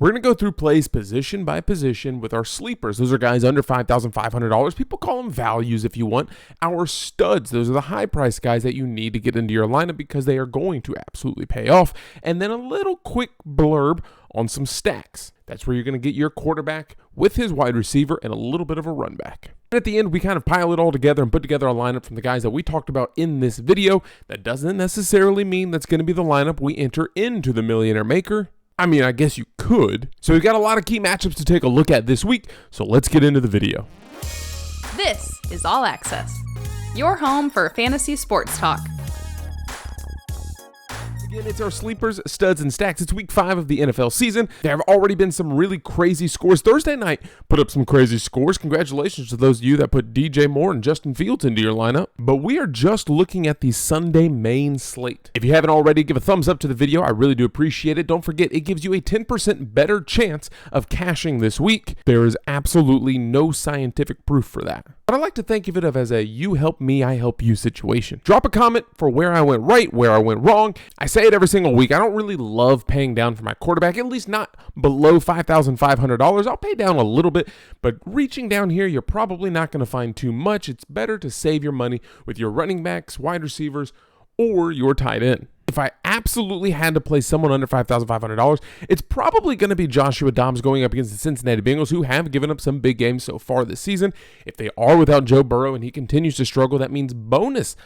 We're going to go through plays position by position with our sleepers. Those are guys under $5,500. People call them values if you want. Our studs, those are the high price guys that you need to get into your lineup because they are going to absolutely pay off. And then a little quick blurb on some stacks. That's where you're going to get your quarterback with his wide receiver and a little bit of a run back. And at the end, we kind of pile it all together and put together a lineup from the guys that we talked about in this video. That doesn't necessarily mean that's going to be the lineup we enter into the Millionaire Maker. I mean, I guess you could. So we've got a lot of key matchups to take a look at this week, so let's get into the video. This is All Access, your home for fantasy sports talk. Again, it's our sleepers, studs, and stacks. It's week 5 of the NFL season. There have already been some really crazy scores. Thursday night put up some crazy scores. Congratulations to those of you that put DJ Moore and Justin Fields into your lineup. But we are just looking at the Sunday main slate. If you haven't already, give a thumbs up to the video. I really do appreciate it. Don't forget, it gives you a 10% better chance of cashing this week. There is absolutely no scientific proof for that. But I like to think of it as a you help me, I help you situation. Drop a comment for where I went right, where I went wrong. I say it every single week. I don't really love paying down for my quarterback, at least not below $5,500. I'll pay down a little bit, but reaching down here, you're probably not going to find too much. It's better to save your money with your running backs, wide receivers, or your tight end. If I absolutely had to play someone under $5,500, it's probably going to be Joshua Dobbs going up against the Cincinnati Bengals, who have given up some big games so far this season. If they are without Joe Burrow and he continues to struggle, that means bonus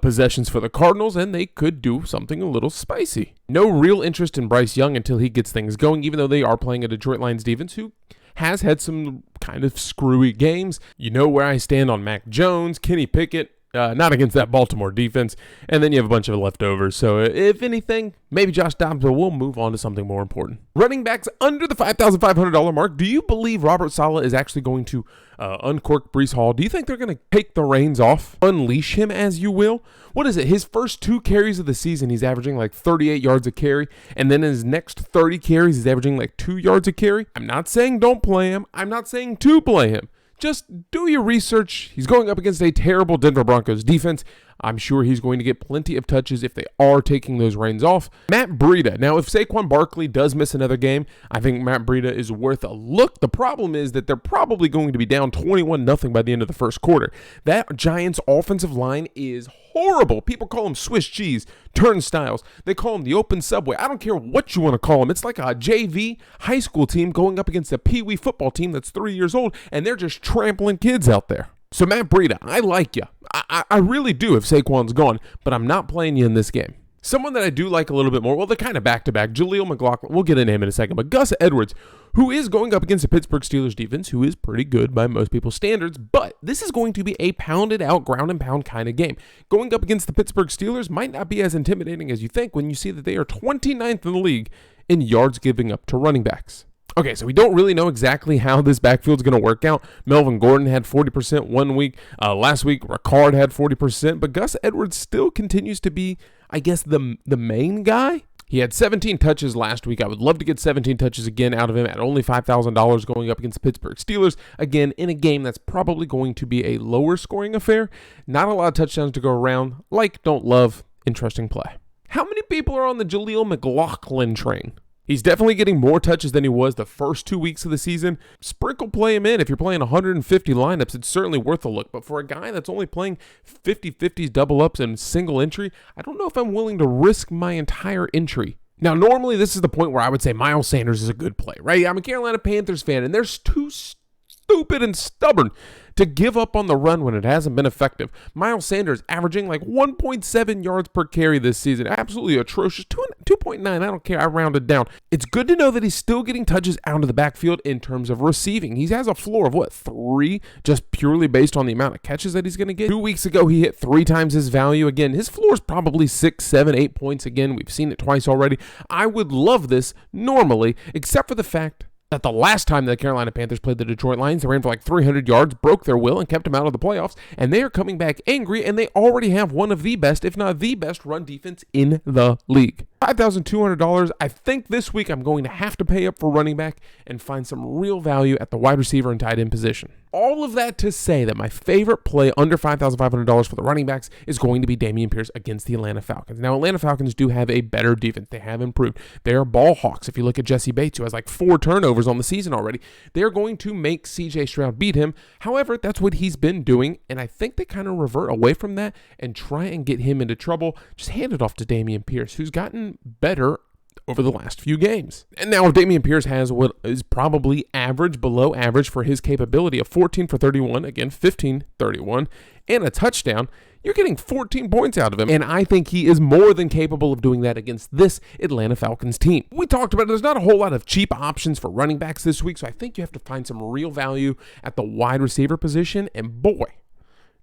possessions for the Cardinals, and they could do something a little spicy. No real interest in Bryce Young until he gets things going, even though they are playing a Detroit Lions defense who has had some kind of screwy games. You know where I stand on Mac Jones, Kenny Pickett. Not against that Baltimore defense, and then you have a bunch of leftovers. So if anything, maybe Josh Dobbs, but we'll move on to something more important. Running backs under the $5,500 mark. Do you believe Robert Saleh is actually going to uncork Breece Hall? Do you think they're going to take the reins off, unleash him as you will? What is it? His first 2 carries of the season, he's averaging like 38 yards a carry, and then in his next 30 carries, he's averaging like 2 yards a carry. I'm not saying don't play him. I'm not saying to play him. Just do your research. He's going up against a terrible Denver Broncos defense. I'm sure he's going to get plenty of touches if they are taking those reins off. Matt Breida. Now, if Saquon Barkley does miss another game, I think Matt Breida is worth a look. The problem is that they're probably going to be down 21-0 by the end of the first quarter. That Giants offensive line is horrible. People call them Swiss cheese, turnstiles. They call them the open subway. I don't care what you want to call them. It's like a JV high school team going up against a peewee football team that's 3 years old, and they're just trampling kids out there. So Matt Breida, I like you. I really do if Saquon's gone, but I'm not playing you in this game. Someone that I do like a little bit more, well, they're kind of back-to-back. Jaleel McLaughlin, we'll get into him in a second, but Gus Edwards, who is going up against the Pittsburgh Steelers defense, who is pretty good by most people's standards, but this is going to be a pounded-out, ground-and-pound kind of game. Going up against the Pittsburgh Steelers might not be as intimidating as you think when you see that they are 29th in the league in yards giving up to running backs. Okay, so we don't really know exactly how this backfield's going to work out. Melvin Gordon had 40% one week. Last week, Ricard had 40%, but Gus Edwards still continues to be, I guess, the main guy. He had 17 touches last week. I would love to get 17 touches again out of him at only $5,000 going up against the Pittsburgh Steelers. Again, in a game that's probably going to be a lower scoring affair. Not a lot of touchdowns to go around. Like, don't love, interesting play. How many people are on the Jaleel McLaughlin train? He's definitely getting more touches than he was the first 2 weeks of the season. Sprinkle play him in. If you're playing 150 lineups, it's certainly worth a look. But for a guy that's only playing 50-50s, double-ups, and single entry, I don't know if I'm willing to risk my entire entry. Now, normally this is the point where I would say Miles Sanders is a good play, right? I'm a Carolina Panthers fan, and they're too stupid and stubborn to give up on the run when it hasn't been effective. Miles Sanders averaging like 1.7 yards per carry this season. Absolutely atrocious. 2.9, I don't care. I rounded down. It's good to know that he's still getting touches out of the backfield in terms of receiving. He has a floor of, 3? Just purely based on the amount of catches that he's going to get. 2 weeks ago, he hit 3 times his value. Again, his floor is probably 6, 7, 8 points. Again, we've seen it twice already. I would love this normally, except for the fact that the last time the Carolina Panthers played the Detroit Lions, they ran for like 300 yards, broke their will, and kept them out of the playoffs. And they are coming back angry, and they already have one of the best, if not the best, run defense in the league. $5,200. I think this week I'm going to have to pay up for running back and find some real value at the wide receiver and tight end position. All of that to say that my favorite play under $5,500 for the running backs is going to be Dameon Pierce against the Atlanta Falcons. Now, Atlanta Falcons do have a better defense. They have improved. They are ball hawks. If you look at Jesse Bates, who has like 4 turnovers on the season already, they're going to make CJ Stroud beat him. However, that's what he's been doing, and I think they kind of revert away from that and try and get him into trouble. Just hand it off to Dameon Pierce, who's gotten better over the last few games. And now if Dameon Pierce has what is probably average, below average for his capability of 14 for 31, again, 15-31, and a touchdown, you're getting 14 points out of him. And I think he is more than capable of doing that against this Atlanta Falcons team. We talked about it. There's not a whole lot of cheap options for running backs this week, so I think you have to find some real value at the wide receiver position. And boy,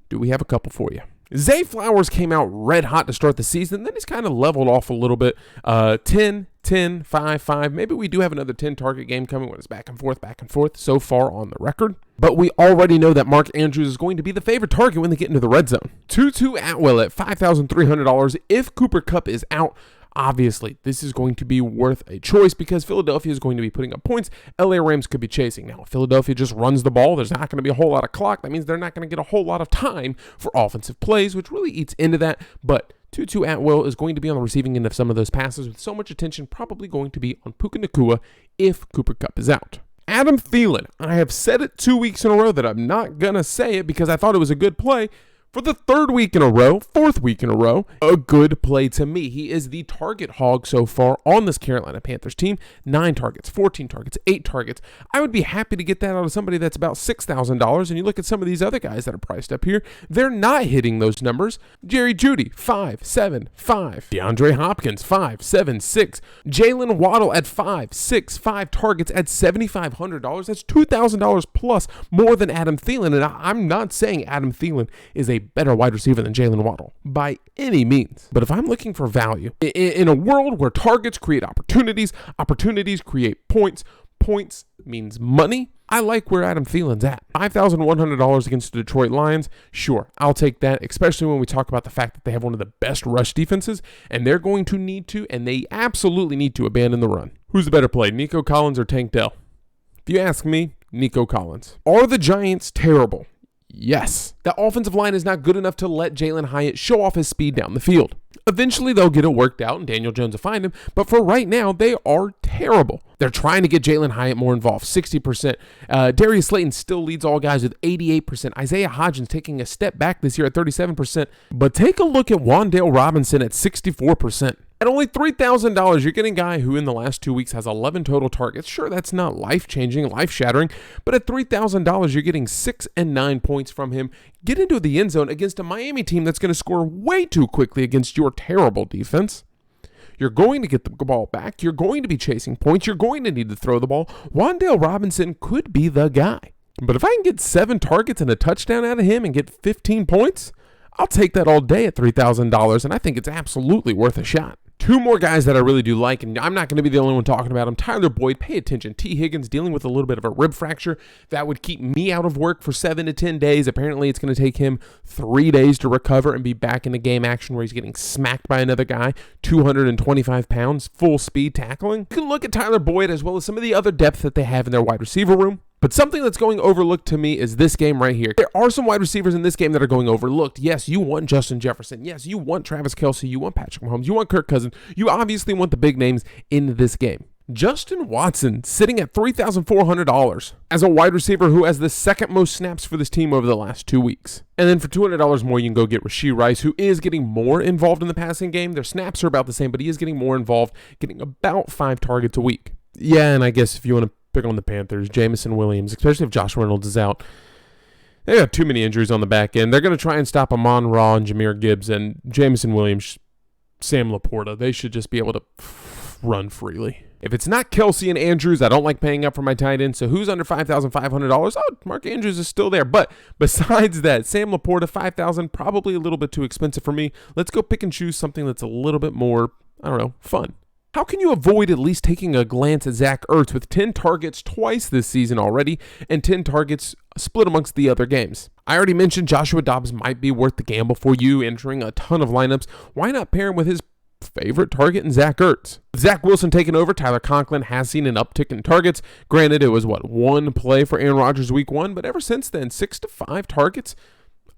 do we have a couple for you. Zay Flowers came out red hot to start the season, then he's kind of leveled off a little bit. 10, 5, 5. Maybe we do have another 10-target game coming when it's back and forth so far on the record. But we already know that Mark Andrews is going to be the favorite target when they get into the red zone. Tutu Atwell at $5,300 if Cooper Kupp is out. Obviously, this is going to be worth a choice because Philadelphia is going to be putting up points. LA Rams could be chasing. Now, if Philadelphia just runs the ball, there's not going to be a whole lot of clock. That means they're not going to get a whole lot of time for offensive plays, which really eats into that. But Tutu Atwell is going to be on the receiving end of some of those passes with so much attention probably going to be on Puka Nacua if Cooper Kupp is out. Adam Thielen, I have said it 2 weeks in a row that I'm not going to say it because I thought it was a good play. For the 3rd week in a row, 4th week in a row, a good play to me. He is the target hog so far on this Carolina Panthers team. 9 targets, 14 targets, 8 targets. I would be happy to get that out of somebody that's about $6,000. And you look at some of these other guys that are priced up here, they're not hitting those numbers. Jerry Jeudy, 5, 7, 5. DeAndre Hopkins, 5, 7, 6. Jalen Waddle at 5, 6, 5 targets at $7,500. That's $2,000 plus more than Adam Thielen. And I'm not saying Adam Thielen is a better wide receiver than Jalen Waddle by any means. But if I'm looking for value, in a world where targets create opportunities, opportunities create points, points means money, I like where Adam Thielen's at. $5,100 against the Detroit Lions, sure, I'll take that, especially when we talk about the fact that they have one of the best rush defenses, and they're going to need to, and they absolutely need to abandon the run. Who's the better play, Nico Collins or Tank Dell? If you ask me, Nico Collins. Are the Giants terrible? Yes. The offensive line is not good enough to let Jalen Hyatt show off his speed down the field. Eventually, they'll get it worked out, and Daniel Jones will find him, but for right now, they are terrible. They're trying to get Jalen Hyatt more involved, 60%. Darius Slayton still leads all guys with 88%. Isaiah Hodgins taking a step back this year at 37%, but take a look at Wan'Dale Robinson at 64%. At only $3,000, you're getting a guy who in the last 2 weeks has 11 total targets. Sure, that's not life-changing, life-shattering, but at $3,000, you're getting 6 and 9 points from him. Get into the end zone against a Miami team that's going to score way too quickly against your terrible defense. You're going to get the ball back. You're going to be chasing points. You're going to need to throw the ball. Wan'Dale Robinson could be the guy. But if I can get 7 targets and a touchdown out of him and get 15 points, I'll take that all day at $3,000, and I think it's absolutely worth a shot. 2 more guys that I really do like, and I'm not going to be the only one talking about them. Tyler Boyd, pay attention. T. Higgins dealing with a little bit of a rib fracture. That would keep me out of work for 7 to 10 days. Apparently, it's going to take him 3 days to recover and be back in the game action where he's getting smacked by another guy, 225 pounds, full speed tackling. You can look at Tyler Boyd as well as some of the other depth that they have in their wide receiver room. But something that's going overlooked to me is this game right here. There are some wide receivers in this game that are going overlooked. Yes, you want Justin Jefferson. Yes, you want Travis Kelce. You want Patrick Mahomes. You want Kirk Cousins. You obviously want the big names in this game. Justin Watson sitting at $3,400 as a wide receiver who has the 2nd most snaps for this team over the last 2 weeks. And then for $200 more, you can go get Rashee Rice, who is getting more involved in the passing game. Their snaps are about the same, but he is getting more involved, getting about 5 targets a week. Yeah, and I guess if you want to pick on the Panthers, Jameson Williams, especially if Josh Reynolds is out. They have too many injuries on the back end. They're going to try and stop Amon-Ra and Jahmyr Gibbs and Jameson Williams, Sam Laporta. They should just be able to run freely. If it's not Kelce and Andrews, I don't like paying up for my tight end. So who's under $5,500? Oh, Mark Andrews is still there. But besides that, Sam Laporta, $5,000, probably a little bit too expensive for me. Let's go pick and choose something that's a little bit more, fun. How can you avoid at least taking a glance at Zach Ertz with 10 targets twice this season already and 10 targets split amongst the other games? I already mentioned Joshua Dobbs might be worth the gamble for you entering a ton of lineups. Why not pair him with his favorite target in Zach Ertz. With Zach Wilson taking over, Tyler Conklin has seen an uptick in targets. Granted, it was, one play for Aaron Rodgers week 1, but ever since then, 6 to 5 targets.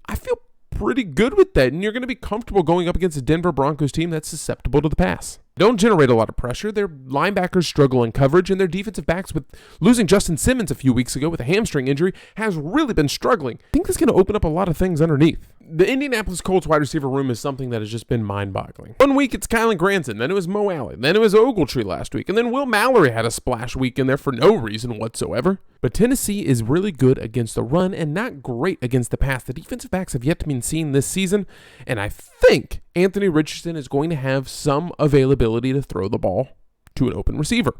I feel pretty good with that, and you're going to be comfortable going up against a Denver Broncos team that's susceptible to the pass. They don't generate a lot of pressure. Their linebackers struggle in coverage, and their defensive backs, with losing Justin Simmons a few weeks ago with a hamstring injury, has really been struggling. I think that's going to open up a lot of things underneath. The Indianapolis Colts wide receiver room is something that has just been mind-boggling. One week it's Kylan Granson, then it was Mo Alley, then it was Ogletree last week, and then Will Mallory had a splash week in there for no reason whatsoever. But Tennessee is really good against the run and not great against the pass. The defensive backs have yet to be seen this season, and I think Anthony Richardson is going to have some availability to throw the ball to an open receiver,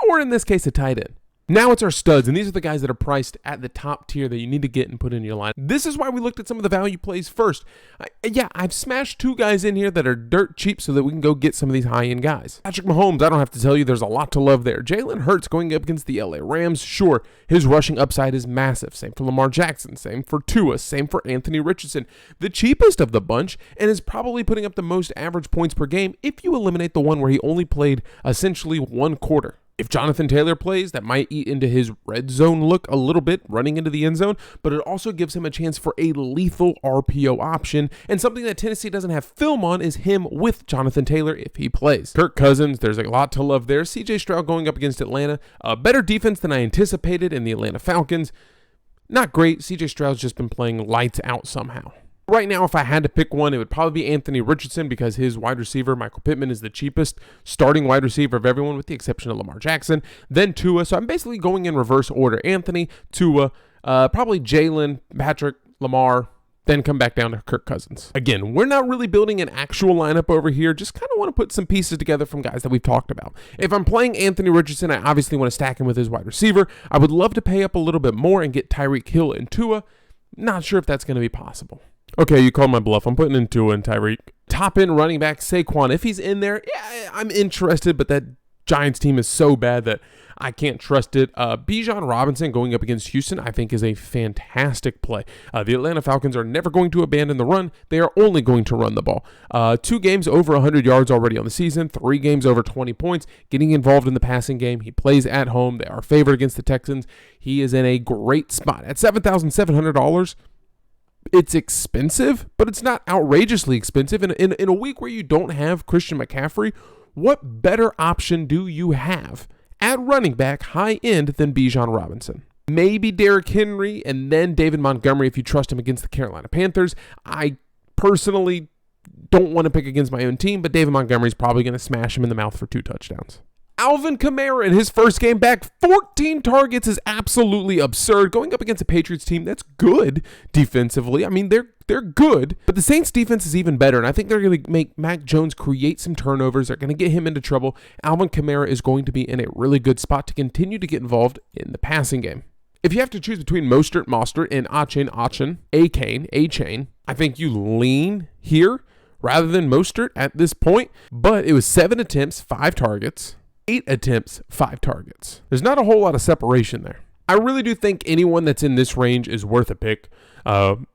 or in this case, a tight end. Now it's our studs, and these are the guys that are priced at the top tier that you need to get and put in your line. This is why we looked at some of the value plays first. I've smashed 2 guys in here that are dirt cheap so that we can go get some of these high-end guys. Patrick Mahomes, I don't have to tell you, there's a lot to love there. Jalen Hurts going up against the LA Rams, sure, his rushing upside is massive. Same for Lamar Jackson, same for Tua, same for Anthony Richardson. The cheapest of the bunch, and is probably putting up the most average points per game if you eliminate the one where he only played essentially 1 quarter. If Jonathan Taylor plays, that might eat into his red zone look a little bit, running into the end zone, but it also gives him a chance for a lethal RPO option, and something that Tennessee doesn't have film on is him with Jonathan Taylor if he plays. Kirk Cousins, there's a lot to love there. CJ Stroud going up against Atlanta, a better defense than I anticipated in the Atlanta Falcons. Not great, CJ Stroud's just been playing lights out somehow. Right now, if I had to pick one, it would probably be Anthony Richardson because his wide receiver, Michael Pittman, is the cheapest starting wide receiver of everyone with the exception of Lamar Jackson. Then Tua, so I'm basically going in reverse order. Anthony, Tua, probably Jalen, Patrick, Lamar, then come back down to Kirk Cousins. Again, we're not really building an actual lineup over here, just kind of want to put some pieces together from guys that we've talked about. If I'm playing Anthony Richardson, I obviously want to stack him with his wide receiver. I would love to pay up a little bit more and get Tyreek Hill and Tua. Not sure if that's going to be possible. Okay, you called my bluff. I'm putting in Tua and Tyreek. Top-end running back Saquon. If he's in there, yeah, I'm interested, but that Giants team is so bad that I can't trust it. Bijan Robinson going up against Houston, I think, is a fantastic play. The Atlanta Falcons are never going to abandon the run. They are only going to run the ball. 2 games over 100 yards already on the season, 3 games over 20 points, getting involved in the passing game. He plays at home. They are favored against the Texans. He is in a great spot. At $7,700, it's expensive, but it's not outrageously expensive. In a week where you don't have Christian McCaffrey, what better option do you have at running back high end than Bijan Robinson? Maybe Derrick Henry and then David Montgomery if you trust him against the Carolina Panthers. I personally don't want to pick against my own team, but David Montgomery's probably going to smash him in the mouth for 2 touchdowns. Alvin Kamara in his first game back, 14 targets is absolutely absurd. Going up against a Patriots team that's good defensively. I mean, they're good, but the Saints defense is even better, and I think they're going to make Mac Jones create some turnovers. They're going to get him into trouble. Alvin Kamara is going to be in a really good spot to continue to get involved in the passing game. If you have to choose between Mostert, and Achane, I think you lean here rather than Mostert at this point, but it was 7 attempts, 5 targets. 8 attempts, 5 targets. There's not a whole lot of separation there. I really do think anyone that's in this range is worth a pick.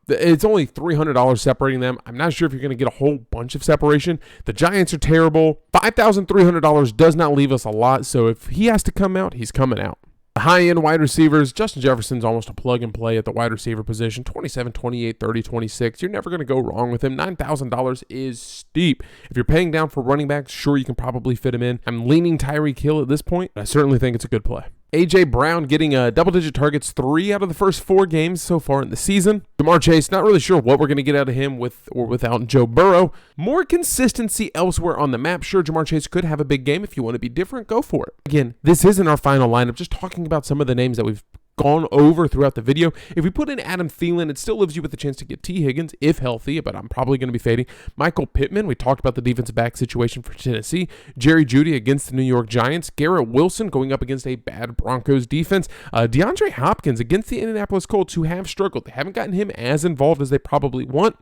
It's only $300 separating them. I'm not sure if you're going to get a whole bunch of separation. The Giants are terrible. $5,300 does not leave us a lot, so if he has to come out, he's coming out. The high-end wide receivers, Justin Jefferson's almost a plug-and-play at the wide receiver position, 27, 28, 30, 26. You're never going to go wrong with him. $9,000 is steep. If you're paying down for running backs, sure, you can probably fit him in. I'm leaning Tyreek Hill at this point, but I certainly think it's a good play. A.J. Brown getting double-digit targets 3 out of the first 4 games so far in the season. Jamar Chase, not really sure what we're going to get out of him with or without Joe Burrow. More consistency elsewhere on the map. Sure, Jamar Chase could have a big game. If you want to be different, go for it. Again, this isn't our final lineup. Just talking about some of the names that we've gone over throughout the video. If we put in Adam Thielen, it still leaves you with a chance to get T. Higgins, if healthy, but I'm probably going to be fading. Michael Pittman, we talked about the defensive back situation for Tennessee. Jerry Jeudy against the New York Giants. Garrett Wilson going up against a bad Broncos defense. DeAndre Hopkins against the Indianapolis Colts, who have struggled. They haven't gotten him as involved as they probably want.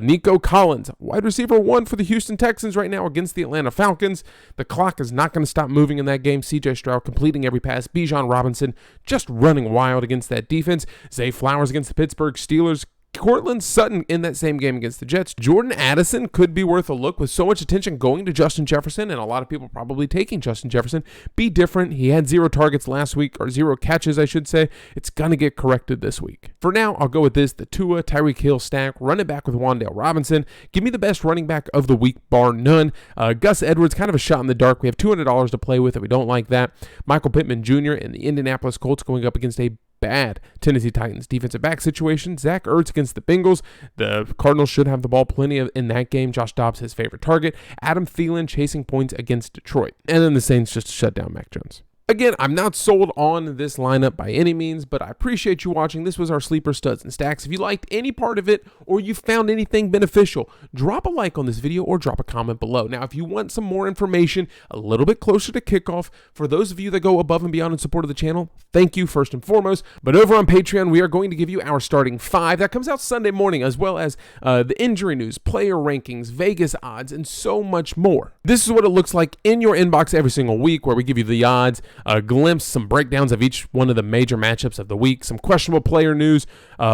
Nico Collins, wide receiver 1 for the Houston Texans right now against the Atlanta Falcons. The clock is not going to stop moving in that game. CJ Stroud completing every pass. Bijan Robinson just running wild against that defense. Zay Flowers against the Pittsburgh Steelers. Cortland Sutton in that same game against the Jets. Jordan Addison could be worth a look with so much attention going to Justin Jefferson and a lot of people probably taking Justin Jefferson. Be different. He had 0 targets last week, or 0 catches, I should say. It's going to get corrected this week. For now, I'll go with this, the Tua, Tyreek Hill stack, run it back with Wan'Dale Robinson. Give me the best running back of the week, bar none. Gus Edwards, kind of a shot in the dark. We have $200 to play with, and we don't like that. Michael Pittman Jr. and the Indianapolis Colts going up against a bad Tennessee Titans defensive back situation. Zach Ertz against the Bengals. The Cardinals should have the ball plenty in that game. Josh Dobbs, his favorite target. Adam Thielen chasing points against Detroit. And then the Saints just shut down Mac Jones. Again, I'm not sold on this lineup by any means, but I appreciate you watching. This was our Sleeper Studs and Stacks. If you liked any part of it or you found anything beneficial, drop a like on this video or drop a comment below. Now, if you want some more information a little bit closer to kickoff, for those of you that go above and beyond in support of the channel, thank you first and foremost. But over on Patreon, we are going to give you our starting 5. That comes out Sunday morning, as well as the injury news, player rankings, Vegas odds, and so much more. This is what it looks like in your inbox every single week, where we give you the odds, a glimpse, some breakdowns of each one of the major matchups of the week, some questionable player news,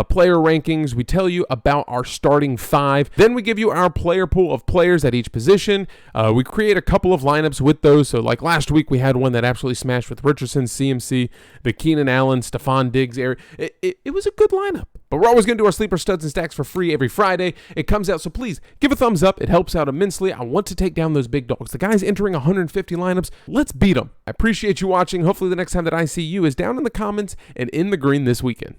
player rankings. We tell you about our starting 5. Then we give you our player pool of players at each position. We create a couple of lineups with those. So like last week, we had one that absolutely smashed with Richardson, CMC, the Keenan Allen, Stephon Diggs area. It was a good lineup. But we're always going to do our Sleeper Studs and Stacks for free every Friday. It comes out, so please give a thumbs up. It helps out immensely. I want to take down those big dogs. The guys entering 150 lineups, let's beat them. I appreciate you watching. Hopefully the next time that I see you is down in the comments and in the green this weekend.